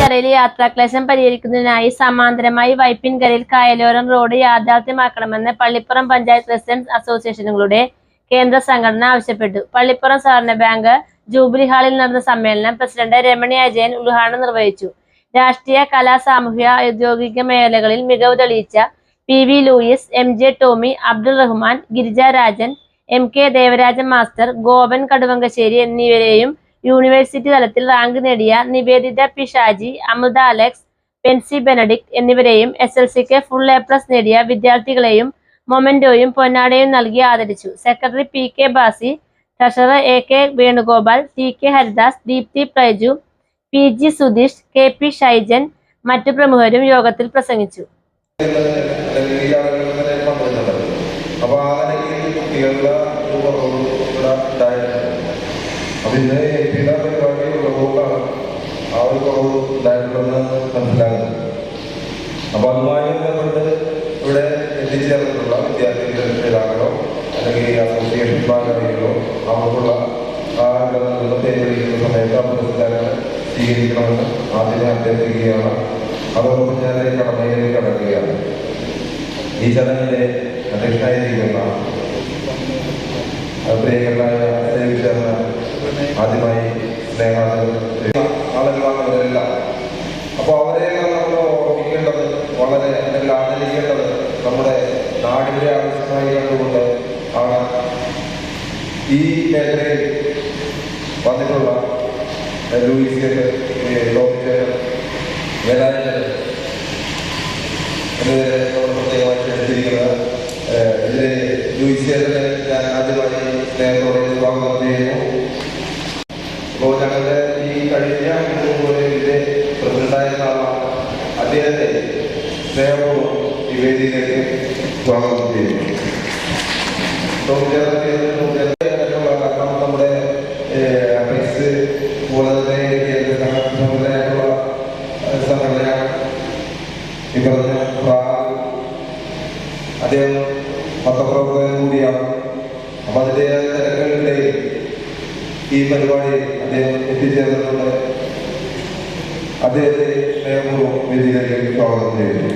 കരയിൽ യാത്രാക്ലേശം പരിഹരിക്കുന്നതിനായി സമാന്തരമായി വൈപ്പിൻകരയിൽ കായലോരം റോഡ് യാഥാർത്ഥ്യമാക്കണമെന്ന് പള്ളിപ്പുറം പഞ്ചായത്ത് റെസിഡൻസ് അസോസിയേഷനുകളുടെ കേന്ദ്ര സംഘടന ആവശ്യപ്പെട്ടു. പള്ളിപ്പുറം സഹകരണ ബാങ്ക് ജൂബിലി ഹാളിൽ നടന്ന സമ്മേളനം പ്രസിഡന്റ് രമണി അജയൻ ഉദ്ഘാടനം നിർവഹിച്ചു. രാഷ്ട്രീയ, കലാ, സാമൂഹ്യ, ഔദ്യോഗിക മേഖലകളിൽ മികവ് തെളിയിച്ച PV Louis, MJ Tommy, Abdul Rahman, Girija Rajan, MK Devarajan master, Gopan Kaduvankassery എന്നിവരെയും യൂണിവേഴ്സിറ്റി തലത്തിൽ റാങ്ക് നേടിയ Niveditha P Shaji, Amritha Alex, Pency Benedict എന്നിവരെയും SLCക്ക് ഫുൾ A+ നേടിയ വിദ്യാർത്ഥികളെയും മൊമെന്റോയും പൊന്നാടയും നൽകി ആദരിച്ചു. Secretary PK Basi, treasurer AK Venugopal, TK Haridas, Deepthi Praiju, PG Sudheesh, KP Shaijan മറ്റു പ്രമുഖരും യോഗത്തിൽ പ്രസംഗിച്ചു. അപ്പൊ അതുമായി ബന്ധപ്പെട്ട് ഇവിടെ എത്തിച്ചേർന്നിട്ടുള്ള വിദ്യാർത്ഥികളോ അല്ലെങ്കിൽ അസോസിയേഷൻ ഭാരവാഹികളോ അവർക്കുള്ള പേര് വിളിക്കുന്ന സമയത്ത് ആ പുരസ്കാരം സ്വീകരിക്കണമെന്ന് ആദ്യമേ അഭ്യർത്ഥിക്കുകയാണ്. അതോടൊപ്പം ഞാൻ കടമയിലേക്ക് കടക്കുകയാണ്. ഈ ചടങ്ങിന്റെ അധ്യക്ഷനായിരിക്കുന്ന പ്രിയങ്കരനായ ആദ്യമായി ആളുകളാണെല്ലാം അപ്പോൾ അവരെല്ലാം നമ്മൾ ഓർമ്മിക്കേണ്ടത് വളരെ അല്ലെങ്കിൽ ആദരിക്കേണ്ടത് നമ്മുടെ നാടിന്റെ ആവശ്യമായി കണ്ടുകൊണ്ട് ആണ്. ഈ മേഖലയിൽ വന്നിട്ടുള്ള ലൂയിസ് വേലായുധൻ പ്രത്യേകമായി എടുത്തിരിക്കുന്നത് ഇതിലെ ലൂയിസിനെ ഞാൻ ആദ്യമായി സ്നേഹത്തോടെ സ്വാഗതം ചെയ്യുന്നു. അപ്പോൾ ഞങ്ങളുടെ ഈ കഴിഞ്ഞ ഇതിന്റെ പ്രസിഡന്റായിരുന്ന അദ്ദേഹത്തെ സ്നേഹപൂർവ്വം ഈ വേദിയിലേക്ക് സ്വാഗതം ചെയ്യുന്നു. നമ്മുടെ പോലെ സംഘടനയാണ് ഈ പറഞ്ഞ അദ്ദേഹം പത്രപ്രവർത്തകൻ കൂടിയാണ്. അപ്പൊ അതിന്റെ തിരക്കുകളിൽ ഈ പരിപാടി അദ്ദേഹം എത്തിച്ചേർന്നിട്ടുണ്ട്. അദ്ദേഹത്തെ സ്നേഹപൂർവ്വം വേദിയിലേക്ക് സ്വാഗതം ചെയ്യുന്നു.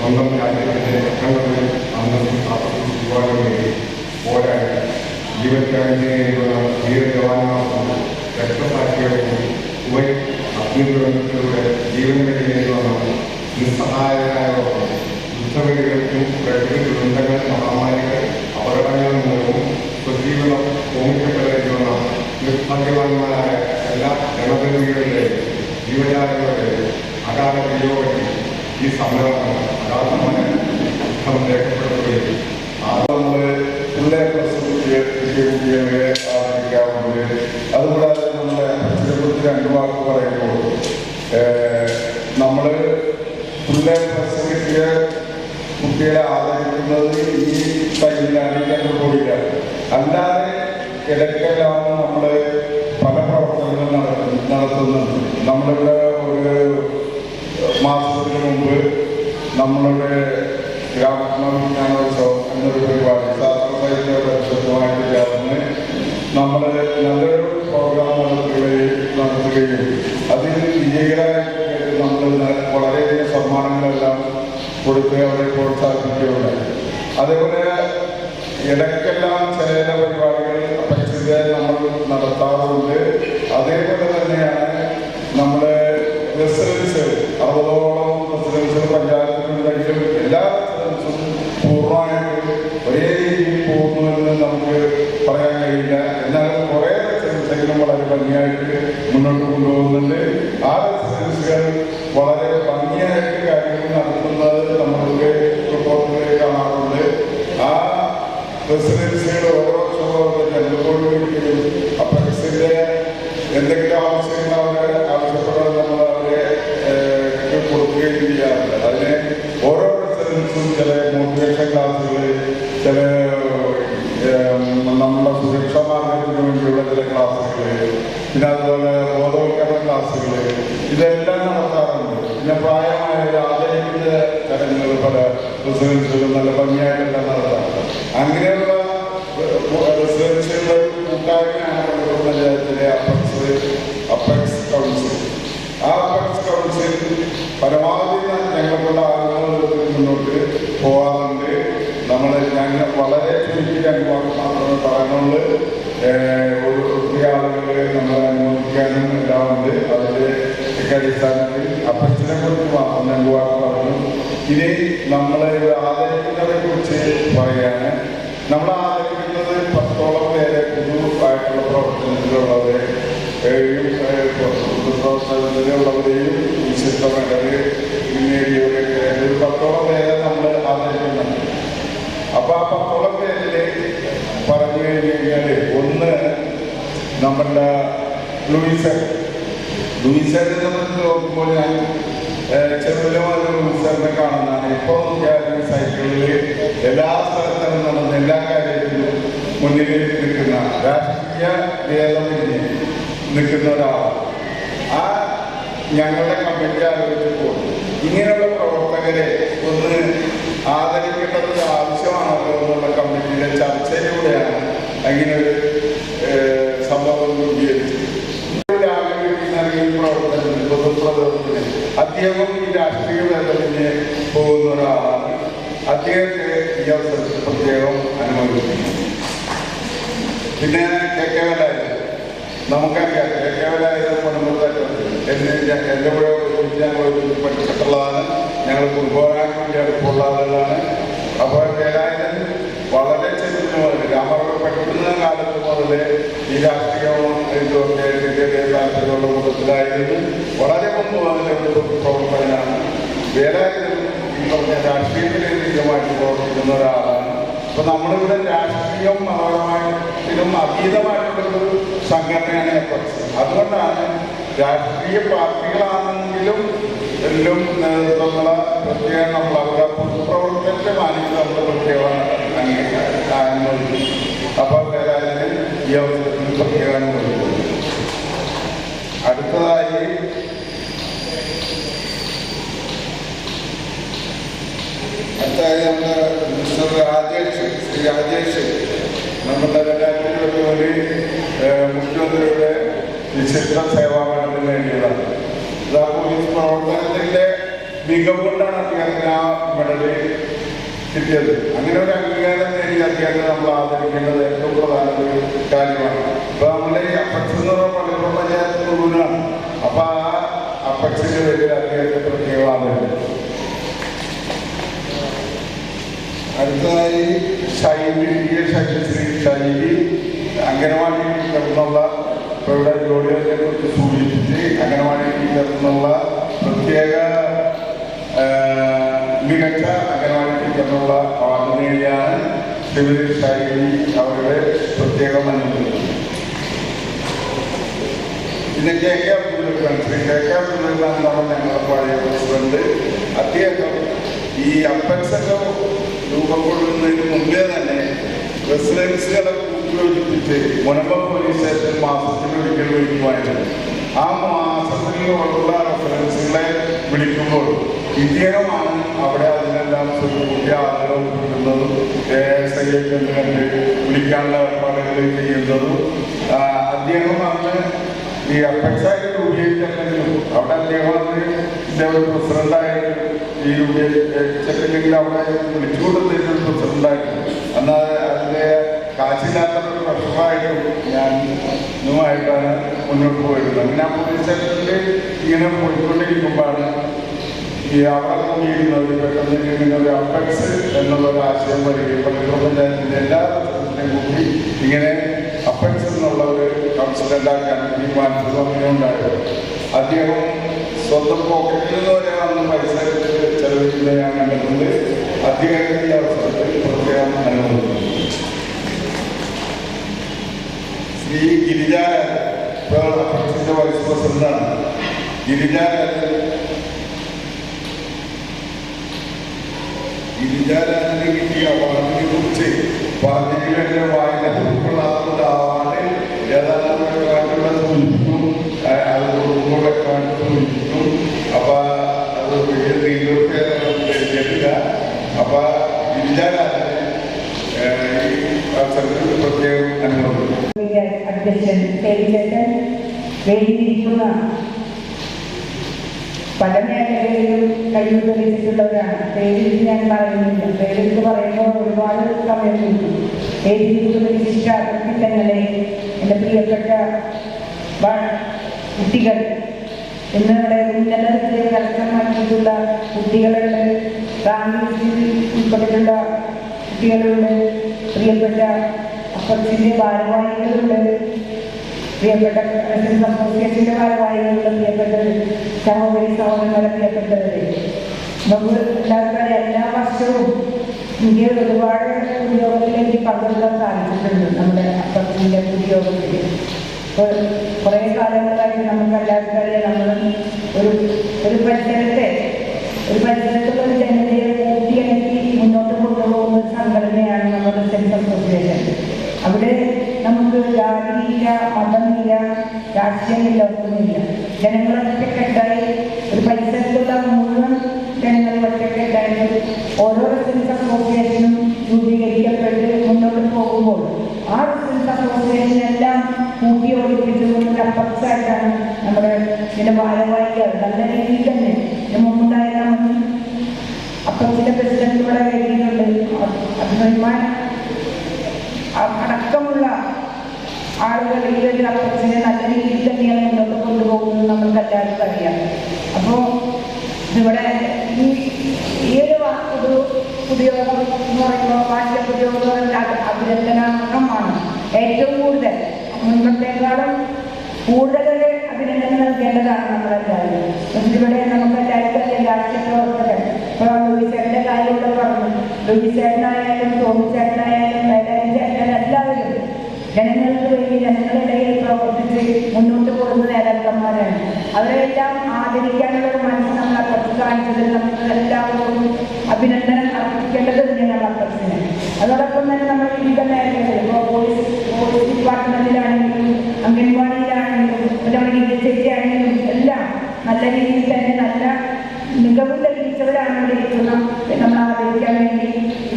സ്വന്തം രാജ്യത്തിന്റെ അഖണ്ഡതയും അന്തസ്സും കാത്തുസൂക്ഷിക്കുവാനും വേണ്ടി പോരാടി ജീവത്യാഗത്തിനുള്ള വീരജവാന്മാർക്കും രക്തസാക്ഷികൾക്കും കുവൈറ്റ് അഗ്നിദുരന്തത്തിലൂടെ ജീവൻ നേടിയേണ്ടുവന്ന നിസ്സഹായരായവർക്കും യുദ്ധവീടുകൾക്കും പ്രകൃതി ദുരന്തങ്ങൾ, മഹാമാരികൾ, അപകടങ്ങളിൽ മൂലവും സ്വജീവനം ഹോമിക്കപ്പെടേണ്ടുവന്ന നിർഭാഗ്യവാന്മാരായ എല്ലാ ജനപ്രതിനിധികളുടെയും ജീവജാലങ്ങളുടെയും അകാല വിയോഗത്തിൽ ഈ സമ്മേളനം അഗാധമായ ദുഃഖം രേഖപ്പെടുത്തുകയും നമ്മള് ഫുൾ A+ കുട്ടികളെ ആദരിക്കാറുണ്ട്. അതുകൂടാതെ നമ്മുടെ അച്ഛനെക്കുറിച്ച് 2 വാക്ക് പറയുമ്പോൾ നമ്മള് ഫുൾ A+ കിട്ടിയ കുട്ടികളെ ആദരിക്കുന്നത് ഈ ടൈമിലാണ്, ഈ കണ്ടുപോയില്ല. അല്ലാതെ ഇടയ്ക്കെല്ലാം നമ്മള് പല പ്രവർത്തനങ്ങളും നടത്തുന്നുണ്ട്. നമ്മളിവിടെ ഒരു മാസത്തിന് മുമ്പ് നമ്മളുടെ ഗ്രാമവിജ്ഞാനോത്സവം എന്നൊരു പരിപാടി ശാസ്ത്രസാഹിത്യമായിട്ട് ചേർന്ന് നമ്മൾ നല്ലൊരു പ്രോഗ്രാം നടത്തുകയും അതിൽ വിജയികളായിട്ട് നമ്മൾ വളരെയധികം സമ്മാനങ്ങളെല്ലാം കൊടുത്ത് അവരെ പ്രോത്സാഹിപ്പിക്കുകയുണ്ടായി. അതേപോലെ ഇടയ്ക്കെല്ലാം ചില പരിപാടികൾ പരിസ്ഥിതി നമ്മൾ നടത്താറുണ്ട്. അതേപോലെ തന്നെയാണ് നമ്മുടെ റെസിഡൻസ് 60ഓളം റെസിഡൻസ് പഞ്ചായത്തിലുണ്ടെങ്കിലും എല്ലാ റെസിഡൻസും പൂർണ്ണമായിട്ട് ഒരേ രീതിയിൽ പോകുന്നുവെന്ന് നമുക്ക് പറയാൻ കഴിയില്ല. എന്നാലും കുറേ റെസിഡൻസെങ്കിലും വളരെ ഭംഗിയായിട്ട് മുന്നോട്ട് കൊണ്ടുപോകുന്നുണ്ട്. ആ റെസിഡൻസുകൾ വളരെ ഭംഗിയായിട്ട് കാര്യങ്ങൾ നടത്തുന്നത് നമ്മൾക്ക് റിപ്പോർട്ടുകളിൽ കാണാറുണ്ട്. ആ റെസിഡൻസുകൾ ഓരോ ജനങ്ങളോടും ആ പരിസ്ഥിതിയുടെ എന്തെങ്കിലും ആവശ്യങ്ങൾ അവർ ആവശ്യപ്പെടാൻ നമ്മൾ അവരെ കൊടുക്കും. ഇതെല്ലാം നടത്താറുണ്ട്. പിന്നെ പ്രായമായവരെ ആദരിക്കുന്ന ചടങ്ങുകൾ പല റെസിഡൻസുകളും നല്ല ഭംഗിയായിട്ടെല്ലാം നടത്താറുണ്ട്. അങ്ങനെയുള്ള റെസിഡൻസുകളുടെ കൂട്ടായ്മയാണ് പഞ്ചായത്തിലെ അപ്പെക്സ് കൗൺസിൽ. ആ അപ്പെക്സ് കൗൺസിൽ പരമാവധി ഞങ്ങൾക്കുള്ള ആഗ്രഹത്തിൽ മുന്നോട്ട് പോകാറുണ്ട്. ഞങ്ങൾ വളരെ ചുരുക്കി അനുഭവം മാത്രമേ പറയുന്നുള്ളൂ. ഒത്തിരി ആളുകൾ നമ്മളെ അനുമോദിക്കാനും എല്ലാം ഉണ്ട്. അതിൻ്റെ അടിസ്ഥാനത്തിൽ അപ്പച്ചനെ കുറിച്ച് മാത്രം ഞങ്ങൾ പറഞ്ഞു. ഇനി നമ്മൾ ആദരിക്കുന്നവരെ കുറിച്ച് പറയുകയാണ്. നമ്മൾ ആദരിക്കുന്നത് 10ഓളം പേരെ പൊതുവായിട്ടുള്ള പ്രവർത്തനത്തിലുള്ളവരെ പ്രവർത്തനത്തിലുള്ളവരെയും വിശിഷ്ട മെഡൽ നേടിയവരൊക്കെ 10ഓളം പേരെ നമ്മൾ ആദരിക്കുന്നുണ്ട്. അപ്പോൾ ആ 10ഓളം പേരിൽ പറഞ്ഞു കഴിഞ്ഞാൽ ഒന്ന് നമ്മളുടെ ലൂയിസറിനെ സംബന്ധിച്ച് നോക്കുമ്പോൾ ഞാൻ ചെറുതിലുമാതിരി ലൂയിസറിനെ കാണുന്നതാണ്. ഇപ്പോൾ നോക്കിയാലും സൈക്കിളിൽ എല്ലാ സ്ഥലത്തും നടന്ന എല്ലാ കാര്യത്തിലും മുന്നിൽ നിൽക്കുന്ന രാഷ്ട്രീയ ഭേദമില്ല നിൽക്കുന്ന ഒരാളാണ്. ആ ഞങ്ങളുടെ കമ്മിറ്റി ആലോചിച്ചപ്പോൾ ഇങ്ങനെയുള്ള പ്രവർത്തകരെ ഒന്ന് ആദരിക്കേണ്ടത് ആവശ്യമാണല്ലോ എന്നുള്ള കമ്മിറ്റിയുടെ ചർച്ചയിലൂടെയാണ് അങ്ങനെ ഒരു സംഭവം രൂപീകരിച്ചത്. പൊതുപ്രവർത്തനത്തിന് അദ്ദേഹം ഈ രാഷ്ട്രീയ ബന്ധത്തിന് പോകുന്ന ഒരാളാണ്. അദ്ദേഹത്തെ ഈ അവസരത്തിൽ പ്രത്യേകം അനുമോദിക്കുന്നു. പിന്നെ KK വേലായുധൻ നമുക്കറിയാം. KK വേലായുധൻ എൻ്റെ കൂടെ ഞങ്ങൾ പഠിച്ചിട്ടുള്ളതാണ്. ഞങ്ങൾ ഫുട്ബോളാൻ വേണ്ടി അടുപ്പുള്ള ആളുകളാണ്. അപ്പോൾ വേലായുധൻ വളരെ ചെറുപ്പം രാമറ പഠിക്കുന്ന കാലത്ത് മുതൽ ഈ രാഷ്ട്രീയവും ഇതൊക്കെ താല്പര്യമുള്ള കൂട്ടത്തിലായിരുന്നു. വളരെ മുമ്പ് അതിൻ്റെ പ്രവർത്തകനാണ് വേലായുധൻ. ഈ പറഞ്ഞ രാഷ്ട്രീയത്തിൽ തീവ്രമായിട്ട് പ്രവർത്തിക്കുന്ന ഒരാളാണ്. അപ്പോൾ നമ്മളിവിടെ രാഷ്ട്രീയം മതപരമായിട്ടും അതീതമായിട്ടുള്ളൊരു സംഘടനയാണ് എഫക്സ്. അതുകൊണ്ടാണ് രാഷ്ട്രീയ പാർട്ടികളാണെങ്കിലും എല്ലാം നേതൃത്വങ്ങളെ പ്രത്യേകം നമ്മൾ അവരുടെ പൊതുപ്രവർത്തനത്തെ മാനിച്ച് നമ്മൾ പ്രത്യേകം അനുമോദിക്കും. അപ്പോൾ വേലായുധൻ ഈ അവസരത്തിൽ പ്രത്യേകം അനുമോദിക്കുന്നു. അടുത്തതായി നമ്മുടെ മിസ്റ്റർ രാജേഷ് നമ്മുടെ 2021 മുഖ്യമന്ത്രിയുടെ വിശിഷ്ട സേവാ മെഡൽ നേടിയതാണ്. ഇത് ആ പോലീസ് പ്രവർത്തനത്തിൻ്റെ മികവ് കൊണ്ടാണ് അദ്ദേഹത്തിന് ആ മെഡൽ കിട്ടിയത്. അങ്ങനെ ഒരു അംഗീകാരം നേടി അദ്ദേഹത്തെ നമ്മൾ ആദരിക്കേണ്ടത് ഏറ്റവും പ്രധാന ഒരു കാര്യമാണ്. ഇപ്പോൾ നമ്മളെ ഈ അപ്പക്സ് എന്ന് പറഞ്ഞാൽ പള്ളിപ്പുറം പഞ്ചായത്ത് മുഴുവനാണ്. അപ്പോൾ ആ അപ്പക്സിൻ്റെ പേരിൽ അദ്ദേഹത്തെ പ്രത്യേകം ആദരിക്കും. അടുത്തതായി ശൈലി അംഗനവാടി ടീച്ചറിനുള്ള ഇപ്പോൾ ഇവിടെ ജോലികളെ കുറിച്ച് സൂചിപ്പിച്ച് അംഗനവാടി ടീച്ചറിനുള്ള പ്രത്യേക മികച്ച അംഗനവാടി ടീച്ചറിനുള്ള അവാർഡ് നേടിയാണ് ശ്രീമതി ശൈലി അവരുടെ പ്രത്യേകം അനുഭവിക്കുന്നത്. പിന്നെ KK അബ്ദുൽ ഞങ്ങളുടെ പഴയ പ്രസിഡന്റ്. അദ്ദേഹം ഈ അപ്പക്സൊക്കെ രൂപം കൊള്ളുന്നതിന് മുമ്പേ തന്നെ റെസിഡൻസുകളെ കൂട്ടിയോജിപ്പിച്ച് മുനമ്പം പോലീസ് സ്റ്റേഷൻ മാസത്തിലൊരിക്കൽ വിളിക്കുമായിരുന്നു. ആ മാസത്തിലുള്ള റെസിഡൻസുകളെ വിളിക്കുമ്പോൾ ഇദ്ദേഹമാണ് അവിടെ അതിനെല്ലാം കൂട്ടിയ ആളുകൾ വിളിക്കുന്നതും SIയൊക്കെ കണ്ട് വിളിക്കാനുള്ള ഏർപ്പാടുകൾ ചെയ്യുന്നതും. അദ്ദേഹം അന്ന് ഈ അപ്പക്സായിട്ട് രൂപീകരിച്ചിട്ടുണ്ടെങ്കിലും അവിടെ അദ്ദേഹം അന്ന് ഇതേപോലെ പ്രസിഡന്റായിട്ട് ഈ രൂപീകരിച്ചിട്ടില്ലെങ്കിൽ അവിടെ വിളിച്ചുകൊടുത്തിട്ട് പ്രസിഡന്റായിരുന്നു. എന്നാൽ അതിൻ്റെ കാശില്ലാത്തൊരു പ്രശ്നമായിട്ടും ഞാനുമായിട്ടാണ് മുന്നോട്ട് പോയിരുന്നത്. അങ്ങനെ ആ പോലീസ് സ്റ്റേഷനിൽ ഇങ്ങനെ പോയിക്കൊണ്ടിരിക്കുമ്പോഴാണ് ഈ അവിടെ കൂടിയിരുന്നത് പെട്ടെന്ന് ഇങ്ങനെ ഒരു അപ്പക്സ് എന്നുള്ളൊരു ആശയം വരികയും പള്ളിപ്പുറം പഞ്ചായത്തിൻ്റെ എല്ലാ പ്രശ്നത്തിനെയും കൂടി ഇങ്ങനെ അപ്പക്സ് എന്നുള്ള ഒരു കൗൺസിലുണ്ടാക്കാനും തീരുമാനിച്ചത് അങ്ങനെ ഉണ്ടായത്. അദ്ദേഹം സ്വന്തം പോക്കറ്റിൽ നിന്ന് വരെ വന്ന് പൈസ ചെലവഴിക്കുന്നത് ഞാൻ കണ്ടിട്ടുണ്ട്. അദ്ദേഹത്തിൻ്റെ ഈ അവസരത്തിൽ പ്രത്യേകം അനുഭവിക്കുന്നു. ശ്രീ ഗിരിജാരാജൻ ഇപ്പോൾ അപ്പക്സിൻ്റെ വൈസ് പ്രസിഡന്റാണ്. ഗിരിജാരാജന് കിട്ടിയ അവാർഡിനെ കുറിച്ച് പറഞ്ഞെങ്കിൽ എൻ്റെ വായന ഉൾക്കൊള്ളാത്ത അവാർഡ് ഏതാണ്ട് സൂചിപ്പിക്കും. അത് കൊടുക്കുമ്പോഴൊക്കെ സൂചിപ്പിച്ചു. അപ്പൊ അത് വലിയ തീർച്ചയായിട്ടില്ല. അപ്പൊ ജില്ലാ അവസരത്തിൽ പ്രത്യേകം അനുഭവം അധ്യക്ഷൻ ചേട്ടൻ വേദിയിരിക്കുന്ന പല മേഖലകളിലും കഴിവ് തെളിയിച്ചിട്ടുള്ളവരാണ്. പേരിൽ ഞാൻ പറയുന്നില്ല, പേരെടുത്ത് പറയുമ്പോൾ ഒരുപാട് സമയം കൊടുക്കും. വേദിയിരിക്കുന്ന വിശിഷ്ട വ്യക്തിത്വങ്ങളെ, എൻ്റെ പ്രിയപ്പെട്ട കുട്ടികൾ, ഇന്ന് ഇവിടെ ഉന്നതത്തിൽ കരസ്ഥമാക്കിയിട്ടുള്ള കുട്ടികളുണ്ട്, റാങ്കിയിൽ ഉൾപ്പെട്ടിട്ടുള്ള കുട്ടികളുണ്ട്, പ്രിയപ്പെട്ട അപ്പത്തിൻ്റെ ഭാരവാഹികളുണ്ട്, പ്രിയപ്പെട്ട റെസിഡൻസ് അസോസിയേഷൻ്റെ ഭാരവാഹികളുണ്ട്, പ്രിയപ്പെട്ട സഹോദരി സഹോദരന്മാരെ, പ്രിയപ്പെട്ടവരെ, നമുക്ക് എല്ലാവർക്കും എല്ലാ വർഷവും ഇന്ത്യ ഒരുപാട് ഉദ്യോഗത്തിലേക്ക് പങ്കെടുക്കാൻ സാധിച്ചിട്ടുണ്ട്. നമ്മുടെ അപ്പത്തിൻ്റെ ഉദ്യോഗത്തിൽ ഇപ്പോൾ കുറേ കാലങ്ങളായിട്ട് നമുക്ക് എല്ലാവർക്കും അറിയാം, നമ്മൾ ഒരു പരിസരത്തുള്ള ഒരു ജനതയെ കൂട്ടിയിണക്കി മുന്നോട്ട് കൊണ്ടുപോകുന്ന സംഘടനയാണ് നമ്മുടെ റെസിഡൻസ് അസോസിയേഷൻ. അവിടെ നമുക്ക് ജാതിയില്ല, മതമില്ല, രാഷ്ട്രീയമില്ല, ഒന്നുമില്ല. ജനങ്ങൾ ഒറ്റക്കെട്ടായി ഒരു പരിസരത്തുള്ള മുഴുവൻ ജനങ്ങൾ ഒറ്റക്കെട്ടായിട്ട് ഓരോ റെസിഡൻസ് അസോസിയേഷനും രൂപീകരിക്കപ്പെട്ട് മുന്നോട്ട് പോകുമ്പോൾ ആ റെസിഡൻസ് അസോസിയേഷനെല്ലാം കൂട്ടിയോടിപ്പിച്ചുകൊണ്ട് അപ്പുറത്തായിട്ടാണ് നമ്മുടെ ഇതിൻ്റെ ഭാരവാഹികൾ നല്ല രീതിയിൽ തന്നെ മുമ്പുണ്ടായിരുന്ന അപ്പുറത്തിൻ്റെ പ്രസിഡന്റ് ഇവിടെ കഴിയുന്നുണ്ട്. അഭിമാനം അടക്കമുള്ള ആളുകൾ ഈ ഒരു അപ്പുറത്തിനെ നല്ല രീതിയിൽ തന്നെയാണ് മുന്നോട്ട് കൊണ്ടുപോകുന്നത് നമ്മൾക്ക് എല്ലാവർക്കും അറിയാം. അപ്പോൾ ഇവിടെ ഈ ഒരു ഉപയോഗം എന്ന് പറയുമ്പോൾ ഭാഷ ഉപയോഗം അഭിനന്ദനാർഹമാണ്. ഏറ്റവും കൂടുതൽ മുൻപത്തേക്കാളും കൂടുതൽ അഭിനന്ദനം നൽകേണ്ടതാണ് നമ്മളെല്ലാവരും. ഇവിടെ നമുക്ക് എല്ലാവർക്കും അറിയാം, രാഷ്ട്രീയ പ്രവർത്തകർ ഇപ്പോൾ ലൂയിസേട്ടൻ്റെ കാര്യമൊക്കെ പറഞ്ഞു. ലൂയിസേട്ടനായാലും തോമിച്ചേട്ടനായാലും ചേട്ടൻ എല്ലാവരും ജനങ്ങൾക്ക് വേണ്ടി ജനങ്ങളിടയിൽ പ്രവർത്തിച്ച് മുന്നോട്ട് പോകുന്ന നേതാക്കന്മാരാണ്. അവരെല്ലാം ആദരിക്കാനുള്ള ഒരു മനസ്സ് നമ്മൾ അപ്പുറത്ത് കാണിച്ചതിൽ നമുക്ക് എല്ലാവർക്കും അഭിനന്ദനം അർപ്പിക്കേണ്ടത് തന്നെയാണ് അപ്പുറത്തിന്. അതോടൊപ്പം തന്നെ നമ്മൾ വിവിധ മേഖലകളിൽ ഇപ്പോൾ പോലീസ് ഡിപ്പാർട്ട്മെന്റിലാണെങ്കിലും അംഗൻവാടിയിലാണെങ്കിലും നമ്മുടെ ചേച്ചിയാണെങ്കിലും എല്ലാം നല്ല രീതിയിൽ തന്നെ നല്ല മികവ് തെളിയിച്ചവരാണ് ഇവിടെ ഇരിക്കുന്ന. നമ്മൾ ആദരിക്കാൻ വേണ്ടി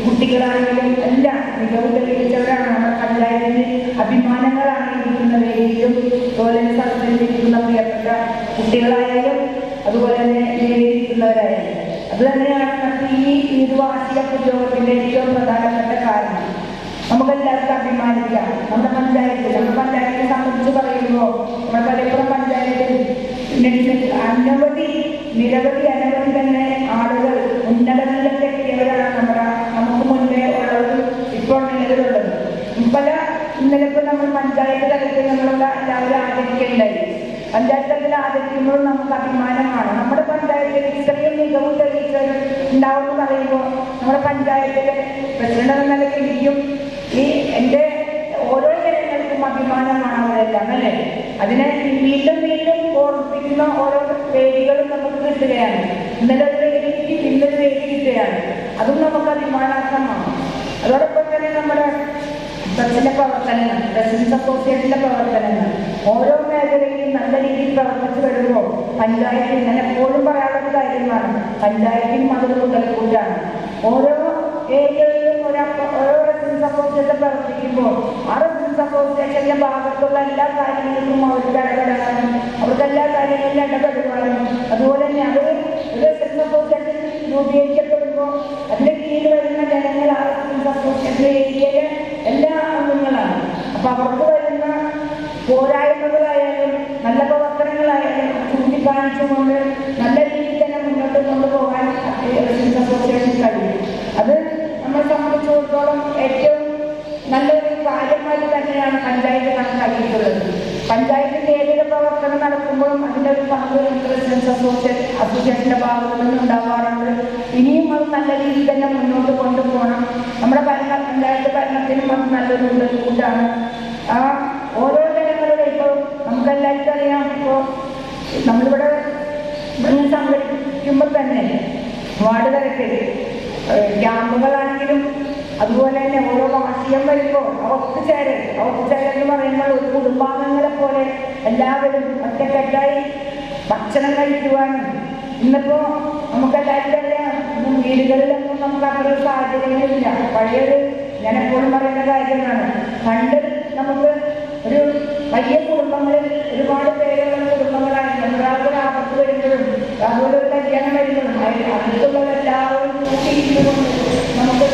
കുട്ടികളാണെങ്കിലും എല്ലാം മികവ് തെളിയിച്ചവരാണ്. നമ്മുടെ പഞ്ചായത്തിന് അഭിമാനങ്ങളാണ് ഇരിക്കുന്ന വേദിയിലും അതുപോലെ തന്നെ സ്ഥലത്തിരിക്കുന്ന പ്രിയപ്പെട്ട കുട്ടികളായാലും അതുപോലെ തന്നെ വേദിയിരിക്കുന്നവരായാലും. അത് തന്നെയാണ് നമുക്ക് ഈ വാർഷിക ഉദ്യോഗത്തിൻ്റെ ഏറ്റവും പ്രധാനപ്പെട്ട കാരണം. നമുക്കെല്ലാവർക്കും അഭിമാനിക്കാം. നമ്മുടെ പഞ്ചായത്തിനെ സംബന്ധിച്ച് പറയുമ്പോൾ നമ്മുടെ പലപ്പോഴും പഞ്ചായത്തിൽ നിരവധി തന്നെ ആളുകൾ ഉന്നതങ്ങളിലൊക്കെ എത്തിയവരാണ് നമുക്ക് മുൻപേ ഉള്ളവരും ഇപ്പോൾ നിലവിലുള്ളത്. പല ഇന്നലെ നമ്മൾ പഞ്ചായത്ത് തലത്തിൽ നമ്മളുള്ള എല്ലാവരും ആദരിക്കേണ്ടായി. പഞ്ചായത്ത് തലത്തിൽ ആദരിക്കുമ്പോൾ നമുക്ക് അഭിമാനമാണ്. നമ്മുടെ പഞ്ചായത്തിൽ ഇത്രയും മികവ് തെളിയിച്ചവർ ഉണ്ടാവുമെന്ന് പറയുമ്പോൾ നമ്മുടെ പഞ്ചായത്തിലെ പ്രസിഡന്റ് എന്ന നിലയ്ക്ക് എനിക്കും എൻ്റെ ഓരോ ജനങ്ങൾക്കും അഭിമാനമാണ് അവരെല്ലാം അല്ലേ. അതിനെ വീണ്ടും ഓർമ്മിപ്പിക്കുന്ന ഓരോ വേദികളും നമുക്ക് കിട്ടുകയാണ്. ഇന്നലെ ഒരു വേദി ഇന്നൊരു വേദി കിട്ടുകയാണ്. അതും നമുക്ക് അഭിമാനാർഹമാണ്. അതോടൊപ്പം തന്നെ നമ്മുടെ പ്രസിഡന്റ് പ്രവർത്തനങ്ങൾ, റെസിഡൻസ് അസോസിയേഷന്റെ പ്രവർത്തനങ്ങൾ ഓരോ മേഖലയിലും നല്ല രീതിയിൽ പ്രവർത്തിച്ചു വരുമ്പോൾ പഞ്ചായത്തിൽ ഞാൻ എപ്പോഴും പറയാനുള്ള കാര്യമാണ്, പഞ്ചായത്തിൽ അതൊരു മുതൽക്കൂട്ടാണ്. ഓരോ ഏരിയകളിലും ഓരോ റെസിഡൻസ് അസോസിയേഷൻ പ്രവർത്തിക്കുമ്പോൾ ആ റെസിഡൻസ് അസോസിയേഷന്റെ ഭാഗത്തുള്ള എല്ലാ കാര്യങ്ങളിലും അവർക്ക് ഇടപെടാനും അവർക്ക് എല്ലാ കാര്യങ്ങളിലും ഇടപെടുവാനും അതുപോലെ തന്നെ അവർ റെസിഡൻസ് അസോസിയേഷൻ രൂപീകരിക്കപ്പെടുമ്പോൾ അതിന്റെ കീഴിൽ വരുന്ന ജനങ്ങൾ ആ റെസിഡൻസ് അസോസിയേഷന്റെ ഏരിയയിലെ എല്ലാ അംഗങ്ങളാണ്. അപ്പൊ അവർക്ക് വരുന്ന പോരായ്മകളായാലും നല്ല പ്രവർത്തനങ്ങളായാലും ചൂണ്ടിക്കാണിച്ചുകൊണ്ട് നല്ല രീതിയിൽ തന്നെ മുന്നോട്ട് കൊണ്ടുപോകാൻ റെസിഡൻസ് അസോസിയേഷൻ കഴിയും. അത് നമ്മളെ സംബന്ധിച്ചിടത്തോളം ഏറ്റവും നല്ലൊരു കാര്യമായി തന്നെയാണ് പഞ്ചായത്ത് കണക്കാക്കിയിട്ടുള്ളത്. പഞ്ചായത്തിന്റെ ഏതൊരു പ്രവർത്തനം നടക്കുമ്പോഴും അതിൻ്റെ ഒരു പങ്ക് റെസിഡൻസ് അസോസിയേഷന്റെ ഭാഗത്തു നിന്ന് ഉണ്ടാവാറുണ്ട്. ഇനിയും അത് നല്ല രീതിയിൽ തന്നെ മുന്നോട്ട് കൊണ്ടുപോകണം. നമ്മുടെ പഞ്ചായത്ത് ഭരണത്തിനും അത് നല്ലൊരു മുതൽക്കൂട്ടാണ്. ആ ഓരോ ജനങ്ങളുടെ ഇപ്പോൾ നമുക്കെല്ലാവർക്കും അറിയാം, ഇപ്പോൾ നമ്മളിവിടെ സംഘടിപ്പിക്കുമ്പോൾ തന്നെ വാർഡ് തലത്തിൽ ക്യാമ്പുകളാണെങ്കിലും അതുപോലെ തന്നെ ഓരോ വാർഷികം വരുമ്പോൾ ഒത്തുചേരൽ എന്ന് പറയുമ്പോൾ ഒരു കുടുംബാംഗങ്ങളെ പോലെ എല്ലാവരും ഒറ്റക്കെട്ടായി ഭക്ഷണം കഴിക്കുവാനും. ഇന്നിപ്പോൾ നമുക്കെല്ലാവരും അറിയാം, വീടുകളിലൊന്നും നമുക്ക് അത്ര സാഹചര്യങ്ങളില്ല. പഴയൊരു ഞാൻ എപ്പോഴും പറയുന്ന കാര്യമാണ്, പണ്ട് നമുക്ക് ഒരു വലിയ കുടുംബങ്ങളിൽ ഒരുപാട് പേരുള്ള കുടുംബങ്ങളായിരുന്നു. ഒരാൾക്കൊരു ആപത്ത് വരുമ്പോഴും അതുപോലെ ഒരു കല്യാണം വരുമ്പോഴും അടുത്തുള്ളവരെല്ലാവരും കൂട്ടിയിരുന്നുകൊണ്ട് നമുക്ക്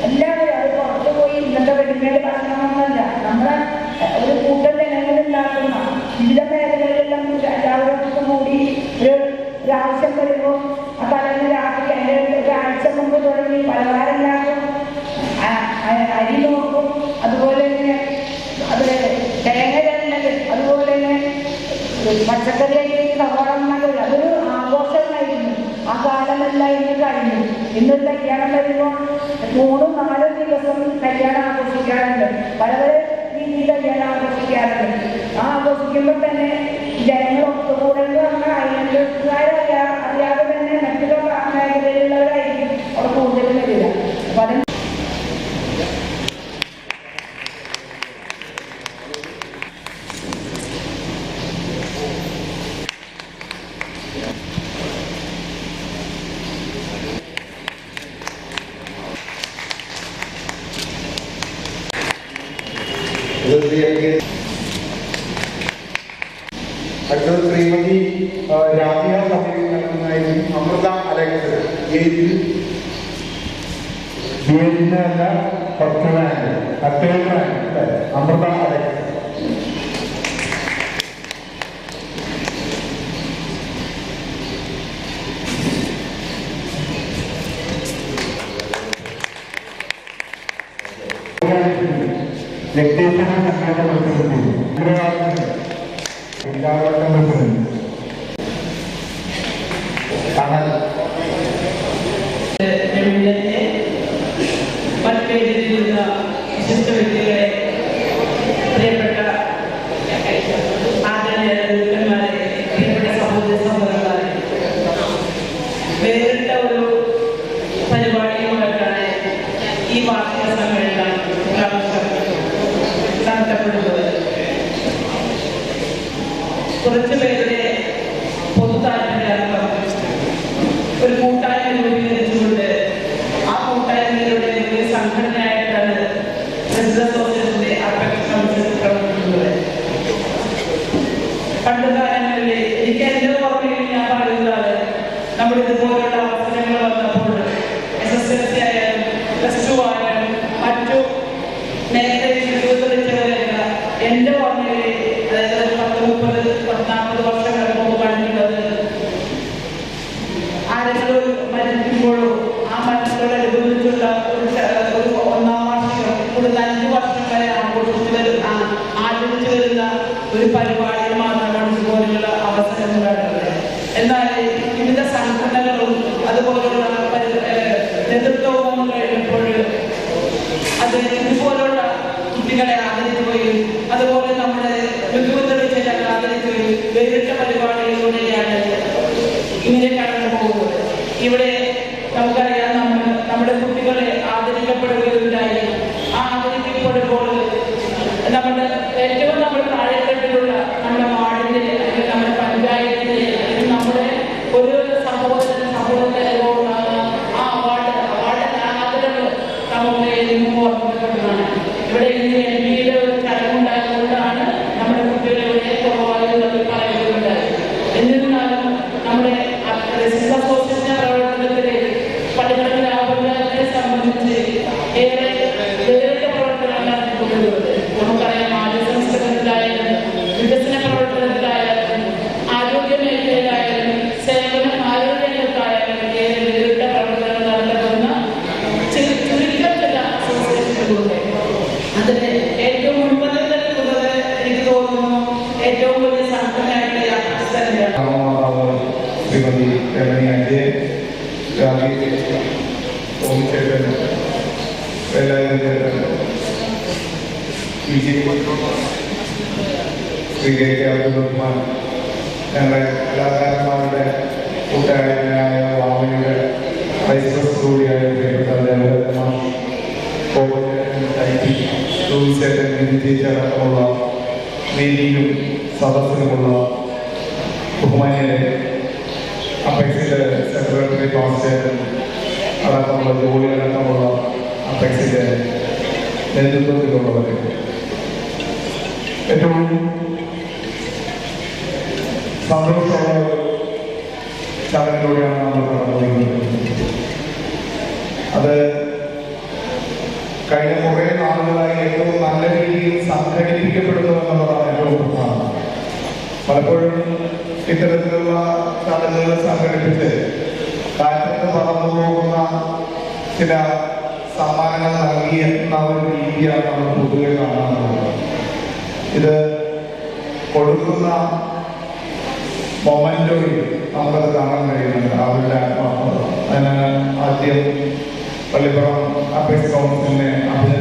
എല്ലാവരും അത് പുറത്തു പോയി ഇന്നത്തെ റെഡിമേഡ് ഭക്ഷണമൊന്നുമല്ല, നമ്മളെ ഒരു കൂട്ടം ജനങ്ങളുണ്ടാക്കുന്ന വിവിധ മേഖലകളിലെല്ലാം എല്ലാവരും കൂടി ഒരാവശ്യം വരുമ്പോൾ ആ തലേന്ന് രാത്രി അതിൻ്റെ ഒരാഴ്ച മുമ്പ് തുടങ്ങി പലഹാരമുണ്ടാക്കും, അരി നോക്കും, അതുപോലെ തന്നെ അത് തേങ്ങ തരുന്നത്, അതുപോലെ തന്നെ പച്ചക്കറി ആയിട്ട് സവാളം നല്ലത്, അതൊരു ആഘോഷമായിരുന്നു. ആ കാലമെല്ലാം ഇന്ന് കഴിഞ്ഞു. ഇന്നൊരു കല്യാണം വരുമ്പോൾ 3-4 ദിവസം കല്യാണം ആഘോഷിക്കാറുണ്ട്, പല പല രീതിയിൽ കല്യാണം ആഘോഷിക്കാറുണ്ട്. ആ ആഘോഷിക്കുമ്പോൾ തന്നെ ജനങ്ങൾ ഒത്തുകൂടൽ പറഞ്ഞാൽ അറിയാതെ തന്നെ മറ്റുള്ള മേഖലയിലുള്ളവരായിരിക്കും അവിടെ കൂടുതലും വരിക. അപ്പൊ അതിന് അടുത്തത് ശ്രീമതി രാധിക സഭയിൽ നൽകുന്നതായിരിക്കും. അമൃത അലക്സ് അല്ല പത്തുമാൻ അത്തേമാൻ അമൃത അലക്സ്. വിശിഷ്ട വ്യക്തികളെ, പ്രിയപ്പെട്ട ആദരണീയന്മാരെ, പ്രിയപ്പെട്ട സഹോദര സഹോദരന്മാരെ, വേറിട്ട ഒരു പരിപാടിയുമായിട്ടാണ് ഈ വാർഷിക സമ്മേളനം നടത്തപ്പെടുന്നത്. കുറച്ചു പേരുടെ പൊതു താല്പര്യാർത്ഥം ഒരു കൂട്ടായ്മ രൂപീകരിച്ചുകൊണ്ട് ആ കൂട്ടായ്മയിലൂടെ ഒരു സംഘടനയായിട്ടാണ് അസോസിയേഷന്റെ പ്രവർത്തിക്കുന്നത്. പണ്ട് കാലങ്ങളിൽ എനിക്ക് എന്റെ ഓർമ്മയിൽ ഞാൻ പറയുന്നതാണ്, നമ്മുടെ ഇതുപോലുള്ള അവസരങ്ങൾ വന്നപ്പോൾ SSLC ആയാലും +2 ആയാലും മറ്റു മേഖലയിൽ രൂപീകരിച്ചവരല്ല എന്റെ ഓർമ്മയിൽ, അതായത് 10-30-40 വർഷങ്ങൾക്ക് മുമ്പ് കണ്ടിട്ടുള്ളത്. ആരെങ്കിലും മരിക്കുമ്പോഴോ ആ മരണത്തോടനുബന്ധിച്ചുള്ള ഒരു 1-ാം വാർഷികം കൂടുതൽ 5 വർഷം വരെ ആഘോഷിച്ചു വരുന്ന ഒരു പരിപാടിയിൽ മാത്രമാണ് ഇതുപോലുള്ള അവസരങ്ങളുള്ളത്. എന്നാൽ വിവിധ സംഘടനകളും അതുപോലുള്ള നേതൃത്വവും കഴിഞ്ഞപ്പോൾ അത് ഇതുപോലുള്ള കുട്ടികളെ ആദരിക്കുകയും അതുപോലെ നമ്മുടെ മികവുറ്റ ചിലർ ആദരിക്കുകയും വേറിട്ട പരിപാടികളിലൂടെയാണ് ഇങ്ങനെ കടന്നു പോകുന്നത്. ഇവിടെ നമുക്കറിയാം, നമ്മുടെ കുട്ടികളെ ആദരിക്കപ്പെടുകയുണ്ടായി. ആ ആദരിക്കപ്പെടുമ്പോൾ നമ്മുടെ ഏറ്റവും നമ്മുടെ താഴെത്തട്ടിലുള്ള നമ്മുടെ വാർഡിലെ അല്ലെങ്കിൽ നമ്മുടെ പഞ്ചായത്തിലെ അല്ലെങ്കിൽ നമ്മുടെ ഒരു സഹോദരനോടുള്ള ആ അവാർഡ് ആദരവ് നമുക്ക് എന്നും ഓർമ്മിക്കപ്പെടുന്നതാണ്. ഇവിടെ ഇന്ന് MP-യുടെ ഒരു ചടങ്ങുണ്ടായതുകൊണ്ടാണ് നമ്മുടെ കുട്ടികളെ ഇവിടെ കുറവായി പറയുകയുണ്ടായി. എന്നിരുന്നാലും നമ്മുടെ അസോസിയേഷൻ പ്രവർത്തനത്തിലെ പള്ളികളിലെ ലാഭത്തെ സംബന്ധിച്ച് ഏറെ വേറിട്ട പ്രവർത്തനം നടത്തിക്കൊണ്ടുള്ളത്. നമുക്കറിയാം, ആദ്യ സംസ്കൃതത്തിലായാലും വികസന പ്രവർത്തനത്തിലായാലും ആരോഗ്യ മേഖലയിലായാലും ആരോഗ്യ രംഗത്തായാലും ഏറെ വേറിട്ട പ്രവർത്തനം നടത്തപ്പെടുന്ന ചുരുക്കം ചില അസോസിയേഷനുകളുണ്ട്. അതിന് ഏറ്റവും മുൻപന്തിൽ നിൽക്കുന്നത് എനിക്ക് തോന്നുന്നു ഏറ്റവും വലിയ സംഘടനയായിട്ട് ശ്രീമതി രമണിയെ സ്വീകരിക്കാൻ ഞങ്ങളെ കലാകാരന്മാരുടെ കൂട്ടായ്മയായ വാമനയുടെ വൈസ് പ്രസിഡന്റ് കൂടിയായ പ്രിയപ്പെട്ട ടൂറിസ്റ്റടക്കമുള്ള വേദിയിലും സദസ്സിലുമുള്ള ബഹുമാനിയുടെ അപേക്ഷയുടെ സെക്രട്ടറി കോൺസ്റ്റേബിൾ അടക്കമുള്ള ജോലിയടക്കമുള്ള അപേക്ഷയുടെ നേതൃത്വത്തിലുള്ളവർ ഏറ്റവും സന്തോഷമുള്ള ചടങ്ങിലൂടെയാണ് നമ്മൾ കടന്നുപോയിരിക്കുന്നത്. അത് കഴിഞ്ഞ കുറേ നാളുകളായി ഏറ്റവും നല്ല രീതിയിൽ സംഘടിപ്പിക്കപ്പെടുന്നു എന്നുള്ളതാണ് ഏറ്റവും പ്രധാനം. പലപ്പോഴും ഇത്തരത്തിലുള്ള ചടങ്ങുകൾ സംഘടിപ്പിച്ച് കാറ്റത്ത് പറന്നു പോകുന്ന ചില സമ്മാനങ്ങൾ നൽകിയെന്ന ഒരു രീതിയാണ് നമ്മൾ പൊതുവെ കാണാറുള്ളത്. ഇത് കൊടുക്കുന്ന മൊമെന്റോയിൽ നമുക്കത് കാണാൻ കഴിയുന്നുണ്ട്, അവരുടെ ആത്മാർത്ഥത. അതിനാണ് ആദ്യം പള്ളിപ്പുറം അപ്പീസ് കൗൺസിലിനെ അഭിനന്ദിക്കുന്നത്.